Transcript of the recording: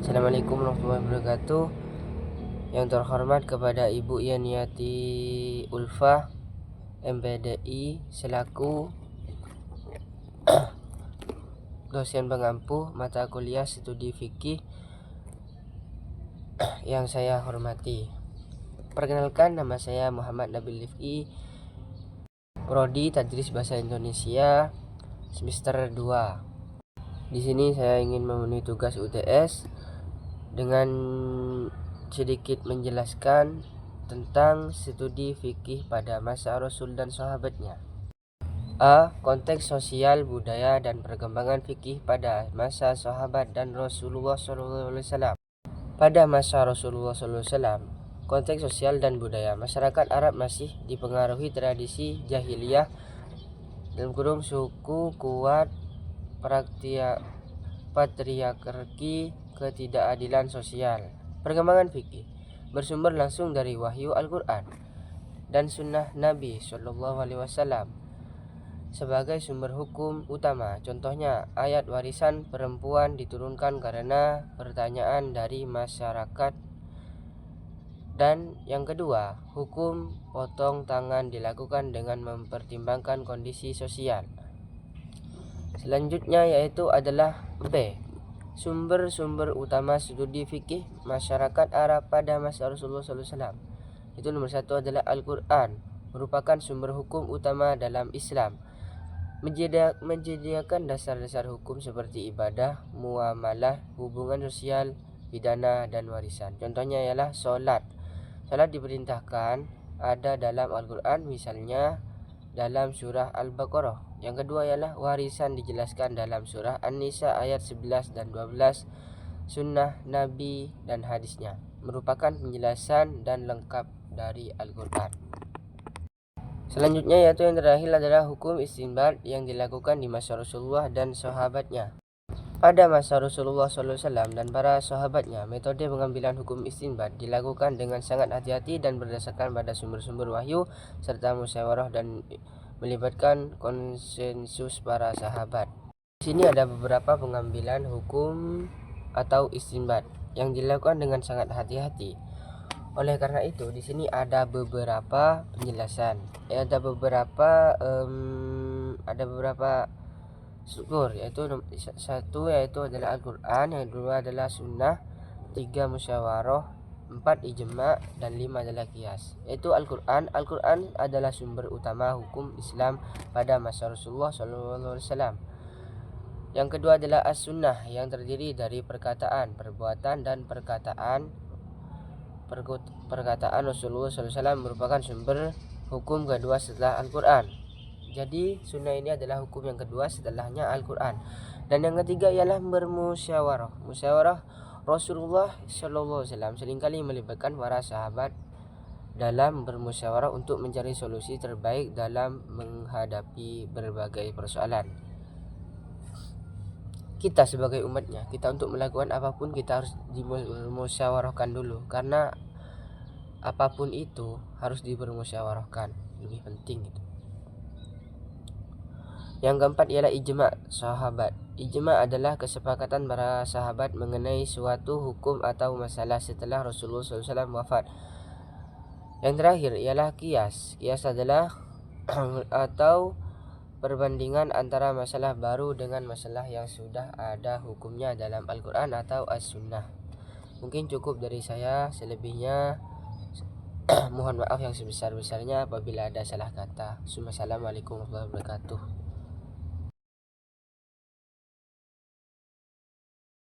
Assalamualaikum warahmatullahi wabarakatuh. Yang terhormat kepada Ibu Yaniati Ulfa MPDI selaku dosen pengampu mata kuliah studi fikih yang saya hormati. Perkenalkan, nama saya Muhammad Nabil Rifki, Prodi Tadris Bahasa Indonesia semester 2. Di sini saya ingin memenuhi tugas UTS dengan sedikit menjelaskan tentang studi fikih pada masa Rasul dan sahabatnya. A. Konteks sosial, budaya, dan perkembangan fikih pada masa sahabat dan Rasulullah SAW. Pada masa Rasulullah SAW, konteks sosial dan budaya masyarakat Arab masih dipengaruhi tradisi jahiliyah dalam kurung suku kuat, patriarki, ketidakadilan sosial. Perkembangan fikih bersumber langsung dari wahyu Al-Quran dan sunnah Nabi SAW sebagai sumber hukum utama. Contohnya, ayat warisan perempuan diturunkan karena pertanyaan dari masyarakat. Dan yang kedua, hukum potong tangan dilakukan dengan mempertimbangkan kondisi sosial. Selanjutnya yaitu adalah B. Sumber-sumber utama studi fikih masyarakat Arab pada masa Rasulullah SAW. Itu nomor 1 adalah Al-Quran, merupakan sumber hukum utama dalam Islam, menyediakan dasar-dasar hukum seperti ibadah, muamalah, hubungan sosial, pidana, dan warisan. Contohnya ialah solat. Solat diperintahkan ada dalam Al-Quran, misalnya dalam surah Al-Baqarah. Yang kedua ialah warisan, dijelaskan dalam surah An-Nisa ayat 11 dan 12, sunnah Nabi dan hadisnya, merupakan penjelasan dan lengkap dari Al-Quran. Selanjutnya yaitu yang terakhir adalah hukum istinbat yang dilakukan di masa Rasulullah dan sahabatnya. Pada masa Rasulullah SAW dan para sahabatnya, metode pengambilan hukum istinbat dilakukan dengan sangat hati-hati dan berdasarkan pada sumber-sumber wahyu serta musyawarah dan melibatkan konsensus para sahabat. Di sini ada beberapa pengambilan hukum atau istinbat yang dilakukan dengan sangat hati-hati. Oleh karena itu, di sini ada beberapa penjelasan. Ada beberapa struktur, yaitu satu yaitu adalah Al-Quran, yang kedua adalah sunnah, 3 musyawarah, 4 ijma, dan 5 adalah qiyas. Yaitu Al-Quran adalah sumber utama hukum Islam pada masa Rasulullah SAW. Yang kedua adalah As-Sunnah, yang terdiri dari perkataan, perbuatan, dan perkataan Rasulullah SAW, merupakan sumber hukum kedua setelah Al-Quran. Jadi sunnah ini adalah hukum yang kedua setelahnya Al-Quran. Dan yang ketiga ialah bermusyawarah. Musyawarah Rasulullah SAW seringkali melibatkan para sahabat dalam bermusyawarah untuk mencari solusi terbaik dalam menghadapi berbagai persoalan. Kita sebagai umatnya, kita untuk melakukan apapun kita harus dimusyawarahkan dulu, karena apapun itu harus dibermusyawarahkan, lebih penting itu. Yang keempat ialah ijma sahabat. Ijma adalah kesepakatan para sahabat mengenai suatu hukum atau masalah setelah Rasulullah SAW wafat. Yang terakhir ialah qiyas. Qiyas adalah atau perbandingan antara masalah baru dengan masalah yang sudah ada hukumnya dalam Al-Quran atau As-Sunnah. Mungkin cukup dari saya, selebihnya mohon maaf yang sebesar-besarnya apabila ada salah kata. Assalamualaikum warahmatullahi wabarakatuh.